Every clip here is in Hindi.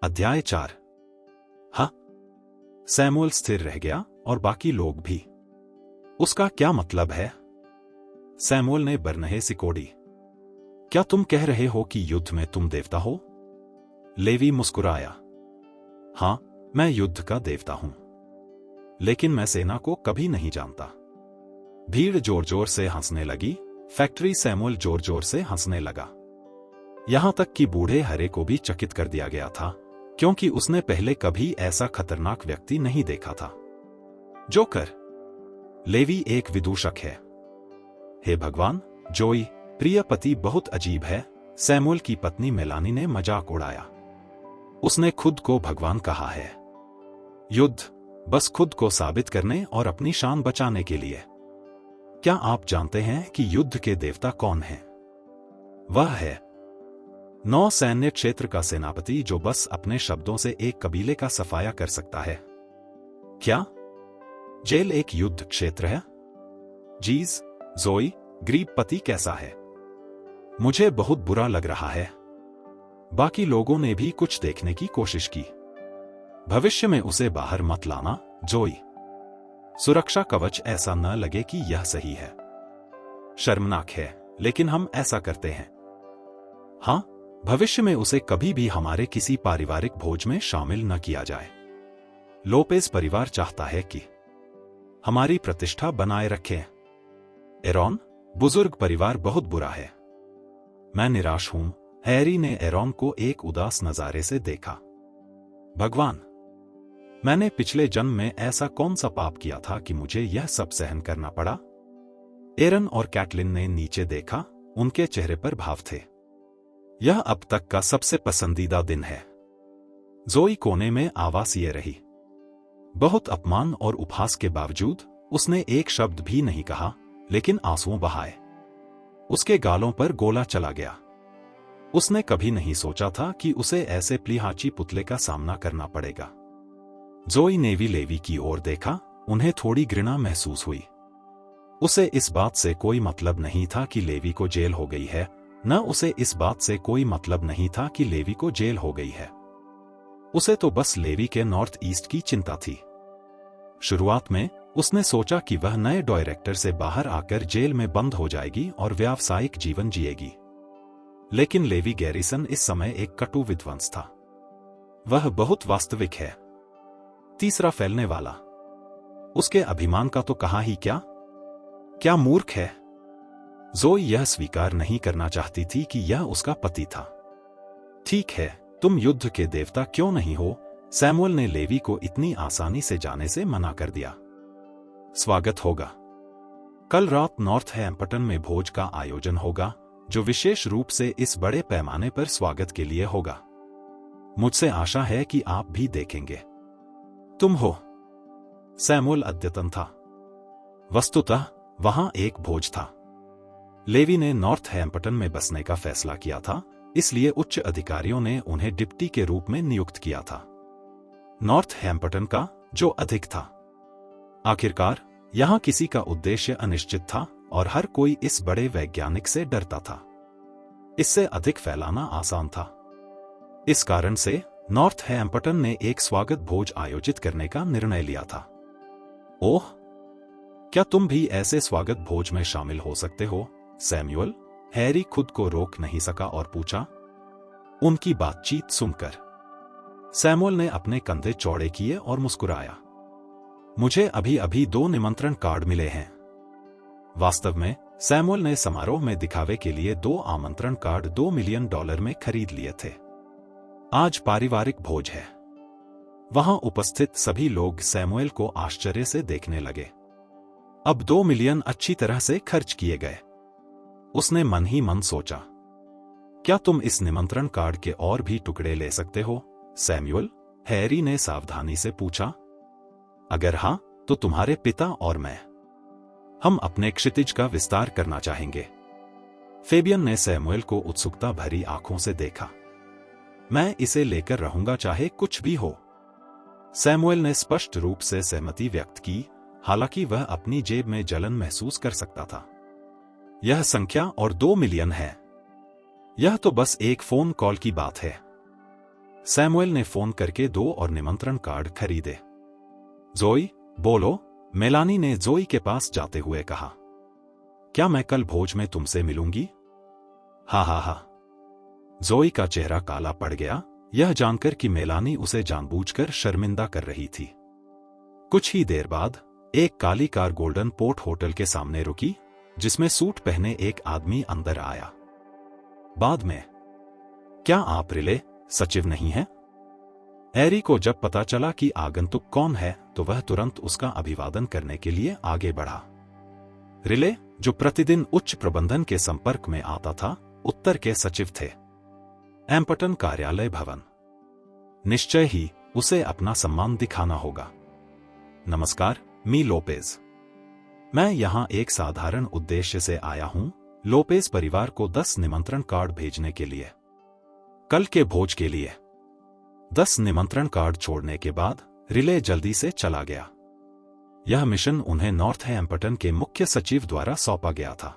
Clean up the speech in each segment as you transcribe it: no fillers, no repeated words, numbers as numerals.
अध्याय 4। हाँ, सैमुअल स्थिर रह गया और बाकी लोग भी। उसका क्या मतलब है? सैमुअल ने बरनहे सिकोड़ी। क्या तुम कह रहे हो कि युद्ध में तुम देवता हो? लेवी मुस्कुराया। हां, मैं युद्ध का देवता हूं, लेकिन मैं सेना को कभी नहीं जानता। भीड़ जोर जोर से हंसने लगी। फैक्ट्री सैमुअल जोर जोर से हंसने लगा। यहां तक कि बूढ़े हरे को भी चकित कर दिया गया था, क्योंकि उसने पहले कभी ऐसा खतरनाक व्यक्ति नहीं देखा था। जोकर। लेवी एक विदूषक है। हे भगवान, जोई, प्रिय पति बहुत अजीब है, सैमुअल की पत्नी मेलानी ने मजाक उड़ाया। उसने खुद को भगवान कहा है। युद्ध बस खुद को साबित करने और अपनी शान बचाने के लिए। क्या आप जानते हैं कि युद्ध के देवता कौन हैं? वह है नौ सैन्य क्षेत्र का सेनापति, जो बस अपने शब्दों से एक कबीले का सफाया कर सकता है। क्या जेल एक युद्ध क्षेत्र है? जीज, जोई, गरीब पति कैसा है? मुझे बहुत बुरा लग रहा है। बाकी लोगों ने भी कुछ देखने की कोशिश की। भविष्य में उसे बाहर मत लाना, जोई। सुरक्षा कवच ऐसा न लगे कि यह सही है। शर्मनाक है, लेकिन हम ऐसा करते हैं। हां, भविष्य में उसे कभी भी हमारे किसी पारिवारिक भोज में शामिल न किया जाए। लोपेज परिवार चाहता है कि हमारी प्रतिष्ठा बनाए रखें। एरोन, बुजुर्ग परिवार बहुत बुरा है। मैं निराश हूं। हैरी ने एरोन को एक उदास नजारे से देखा। भगवान, मैंने पिछले जन्म में ऐसा कौन सा पाप किया था कि मुझे यह सब सहन करना पड़ा? एरन और कैटलिन ने नीचे देखा। उनके चेहरे पर भाव थे। यह अब तक का सबसे पसंदीदा दिन है। जोई कोने में आवासीय रही। बहुत अपमान और उपहास के बावजूद उसने एक शब्द भी नहीं कहा, लेकिन आंसुओं बहाए। उसके गालों पर गोला चला गया। उसने कभी नहीं सोचा था कि उसे ऐसे प्लीहाची पुतले का सामना करना पड़ेगा। जोई ने भी लेवी की ओर देखा। उन्हें थोड़ी घृणा महसूस हुई। उसे इस बात से कोई मतलब नहीं था कि लेवी को जेल हो गई है, न उसे इस बात से कोई मतलब नहीं था कि लेवी को जेल हो गई है। उसे तो बस लेवी के नॉर्थ ईस्ट की चिंता थी। शुरुआत में उसने सोचा कि वह नए डायरेक्टर से बाहर आकर जेल में बंद हो जाएगी और व्यावसायिक जीवन जिएगी। लेकिन लेवी गैरिसन इस समय एक कटु विध्वंस था। वह बहुत वास्तविक है। तीसरा फैलने वाला। उसके अभिमान का तो कहा ही क्या मूर्ख है। जोई यह स्वीकार नहीं करना चाहती थी कि यह उसका पति था। ठीक है, तुम युद्ध के देवता क्यों नहीं हो? सैमुअल ने लेवी को इतनी आसानी से जाने से मना कर दिया। स्वागत होगा। कल रात नॉर्थहैम्पटन में भोज का आयोजन होगा, जो विशेष रूप से इस बड़े पैमाने पर स्वागत के लिए होगा। मुझसे आशा है कि आप भी देखेंगे। तुम हो? सैमुअल अद्यतन था। वस्तुतः वहां एक भोज था। लेवी ने नॉर्थहैम्पटन में बसने का फैसला किया था, इसलिए उच्च अधिकारियों ने उन्हें डिप्टी के रूप में नियुक्त किया था। नॉर्थहैम्पटन का जो अधिक था। आखिरकार यहां किसी का उद्देश्य अनिश्चित था और हर कोई इस बड़े वैज्ञानिक से डरता था। इससे अधिक फैलाना आसान था। इस कारण से नॉर्थहैम्पटन ने एक स्वागत भोज आयोजित करने का निर्णय लिया था। ओह, क्या तुम भी ऐसे स्वागत भोज में शामिल हो सकते हो, सैमुअल? हैरी खुद को रोक नहीं सका और पूछा। उनकी बातचीत सुनकर सैमुअल ने अपने कंधे चौड़े किए और मुस्कुराया। मुझे अभी अभी 2 निमंत्रण कार्ड मिले हैं। वास्तव में सैमुअल ने समारोह में दिखावे के लिए 2 आमंत्रण कार्ड $2 मिलियन में खरीद लिए थे। आज पारिवारिक भोज है। वहां उपस्थित सभी लोग सैमुअल को आश्चर्य से देखने लगे। अब 2 मिलियन अच्छी तरह से खर्च किए गए। उसने मन ही मन सोचा, क्या तुम इस निमंत्रण कार्ड के और भी टुकड़े ले सकते हो, सैमुअल? हैरी ने सावधानी से पूछा। अगर हां, तो तुम्हारे पिता और मैं, हम अपने क्षितिज का विस्तार करना चाहेंगे। फेबियन ने सैमुअल को उत्सुकता भरी आंखों से देखा। मैं इसे लेकर रहूंगा, चाहे कुछ भी हो। सैमुअल ने स्पष्ट रूप से सहमति व्यक्त की, हालांकि वह अपनी जेब में जलन महसूस कर सकता था। यह संख्या और 2 मिलियन है। यह तो बस एक फोन कॉल की बात है। सैमुअल ने फोन करके 2 और निमंत्रण कार्ड खरीदे। जोई, बोलो, मेलानी ने जोई के पास जाते हुए कहा। क्या मैं कल भोज में तुमसे मिलूंगी? हा हा हा। जोई का चेहरा काला पड़ गया, यह जानकर कि मेलानी उसे जानबूझकर शर्मिंदा कर रही थी। कुछ ही देर बाद एक काली कार गोल्डन पोर्ट होटल के सामने रुकी, जिसमें सूट पहने एक आदमी अंदर आया। बाद में, क्या आप रिले सचिव नहीं हैं? एरी को जब पता चला कि आगंतुक कौन है तो वह तुरंत उसका अभिवादन करने के लिए आगे बढ़ा। रिले, जो प्रतिदिन उच्च प्रबंधन के संपर्क में आता था, उत्तर के सचिव थे। एम्पटन कार्यालय भवन। निश्चय ही उसे अपना सम्मान दिखाना होगा। नमस्कार, मी लोपेज। मैं यहां एक साधारण उद्देश्य से आया हूं, लोपेज परिवार को 10 निमंत्रण कार्ड भेजने के लिए। कल के भोज के लिए। 10 निमंत्रण कार्ड छोड़ने के बाद रिले जल्दी से चला गया। यह मिशन उन्हें नॉर्थ एम्पटन के मुख्य सचिव द्वारा सौंपा गया था।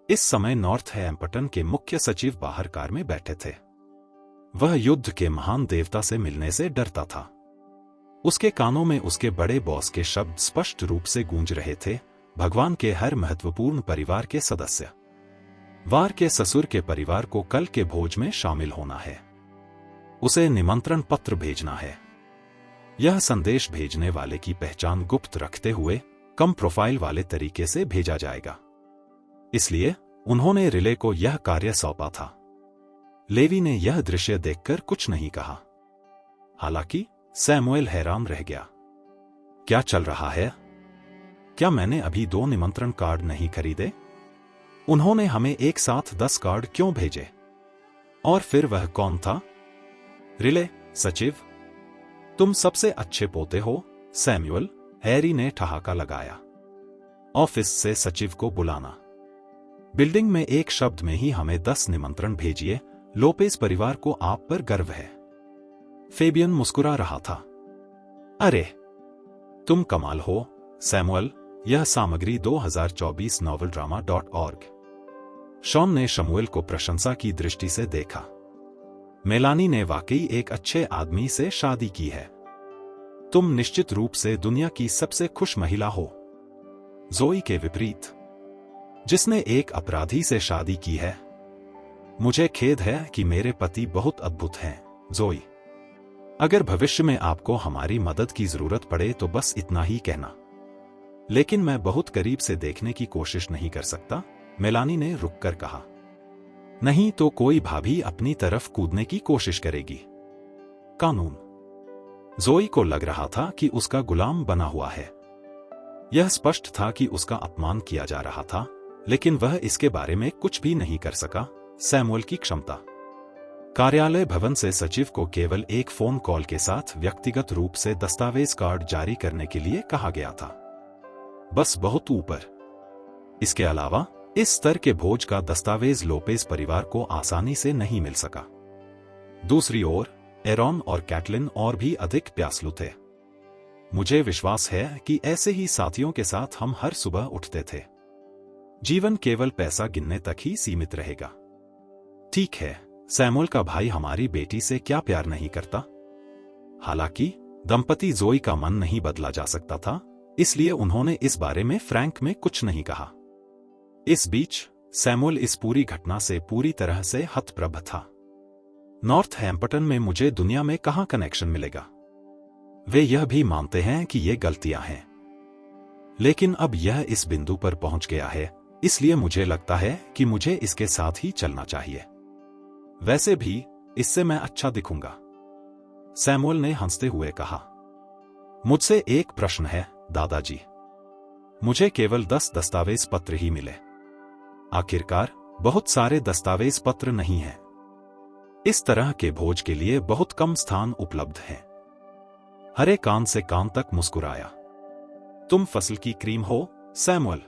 इस समय नॉर्थ एम्पटन के मुख्य सचिव बाहर कार में बैठे थे। वह युद्ध के महान देवता से मिलने से डरता था। उसके कानों में उसके बड़े बॉस के शब्द स्पष्ट रूप से गूंज रहे थे, भगवान के हर महत्वपूर्ण परिवार के सदस्य। वार के ससुर के परिवार को कल के भोज में शामिल होना है। उसे निमंत्रण पत्र भेजना है। यह संदेश भेजने वाले की पहचान गुप्त रखते हुए कम प्रोफाइल वाले तरीके से भेजा जाएगा। इसलिए उन्होंने रिले को यह कार्य सौंपा था। लेवी ने यह दृश्य देखकर कुछ नहीं कहा। हालांकि सैमुअल हैरान रह गया। क्या चल रहा है? क्या मैंने अभी 2 निमंत्रण कार्ड नहीं खरीदे? उन्होंने हमें एक साथ 10 कार्ड क्यों भेजे? और फिर वह कौन था? रिले, सचिव, तुम सबसे अच्छे पोते हो, सैमुअल, हैरी ने ठहाका लगाया। ऑफिस से सचिव को बुलाना। बिल्डिंग में एक शब्द में ही हमें 10 निमंत्रण भेजिए, लोपेज परिवार को आप पर गर्व है। फेबियन मुस्कुरा रहा था। अरे, तुम कमाल हो, सैमुअल। यह सामग्री 2024 noveldrama.org। शॉन ने शमुएल को प्रशंसा की दृष्टि से देखा। मेलानी ने वाकई एक अच्छे आदमी से शादी की है। तुम निश्चित रूप से दुनिया की सबसे खुश महिला हो। जोई के विपरीत, जिसने एक अपराधी से शादी की है। मुझे खेद है कि मेरे पति बहुत अद्भुत हैं, जोई। अगर भविष्य में आपको हमारी मदद की जरूरत पड़े तो बस इतना ही कहना। लेकिन मैं बहुत करीब से देखने की कोशिश नहीं कर सकता, मेलानी ने रुककर कहा। नहीं तो कोई भाभी अपनी तरफ कूदने की कोशिश करेगी। कानून। जोई को लग रहा था कि उसका गुलाम बना हुआ है। यह स्पष्ट था कि उसका अपमान किया जा रहा था, लेकिन वह इसके बारे में कुछ भी नहीं कर सका। सैमुअल की क्षमता। कार्यालय भवन से सचिव को केवल एक फोन कॉल के साथ व्यक्तिगत रूप से दस्तावेज कार्ड जारी करने के लिए कहा गया था। बस बहुत ऊपर। इसके अलावा इस स्तर के भोज का दस्तावेज लोपेज परिवार को आसानी से नहीं मिल सका। दूसरी ओर एरॉन और कैटलिन और भी अधिक प्यासलू थे। मुझे विश्वास है कि ऐसे ही साथियों के साथ हम हर सुबह उठते थे। जीवन केवल पैसा गिनने तक ही सीमित रहेगा। ठीक है, सैमुअल का भाई हमारी बेटी से क्या प्यार नहीं करता? हालांकि दंपति जोई का मन नहीं बदला जा सकता था, इसलिए उन्होंने इस बारे में फ्रैंक में कुछ नहीं कहा। इस बीच सैमुअल इस पूरी घटना से पूरी तरह से हतप्रभ था। नॉर्थ हैम्पटन में मुझे दुनिया में कहां कनेक्शन मिलेगा? वे यह भी मानते हैं कि ये गलतियां हैं। लेकिन अब यह इस बिंदु पर पहुंच गया है, इसलिए मुझे लगता है कि मुझे इसके साथ ही चलना चाहिए। वैसे भी इससे मैं अच्छा दिखूंगा, सैमुअल ने हंसते हुए कहा। मुझसे एक प्रश्न है, दादाजी। मुझे केवल 10 दस्तावेज पत्र ही मिले। आखिरकार बहुत सारे दस्तावेज पत्र नहीं हैं। इस तरह के भोज के लिए बहुत कम स्थान उपलब्ध हैं। हरे कान से कान तक मुस्कुराया। तुम फसल की क्रीम हो, सैमुअल।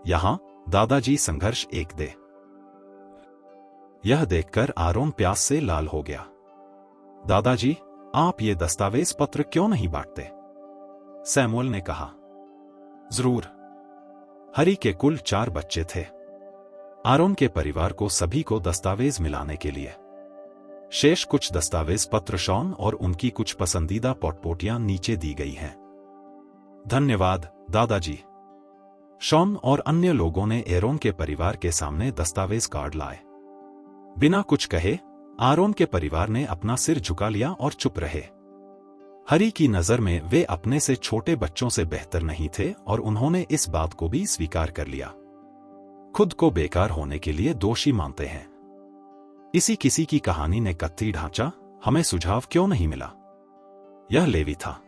यहां दादाजी संघर्ष एक दे। यह देखकर आरोन प्यास से लाल हो गया। दादाजी, आप ये दस्तावेज पत्र क्यों नहीं बांटते? सैमुअल ने कहा। जरूर। हरी के कुल 4 बच्चे थे। आरोन के परिवार को सभी को दस्तावेज मिलाने के लिए। शेष कुछ दस्तावेज पत्र शॉन और उनकी कुछ पसंदीदा पोटपोटियां नीचे दी गई हैं। धन्यवाद दादाजी। शॉन और अन्य लोगों ने एरोन के परिवार के सामने दस्तावेज कार्ड लाए। बिना कुछ कहे आरोन के परिवार ने अपना सिर झुका लिया और चुप रहे। हरी की नजर में वे अपने से छोटे बच्चों से बेहतर नहीं थे और उन्होंने इस बात को भी स्वीकार कर लिया। खुद को बेकार होने के लिए दोषी मानते हैं। इसी किसी की कहानी ने कत्थी ढांचा, हमें सुझाव क्यों नहीं मिला? यह लेवी था।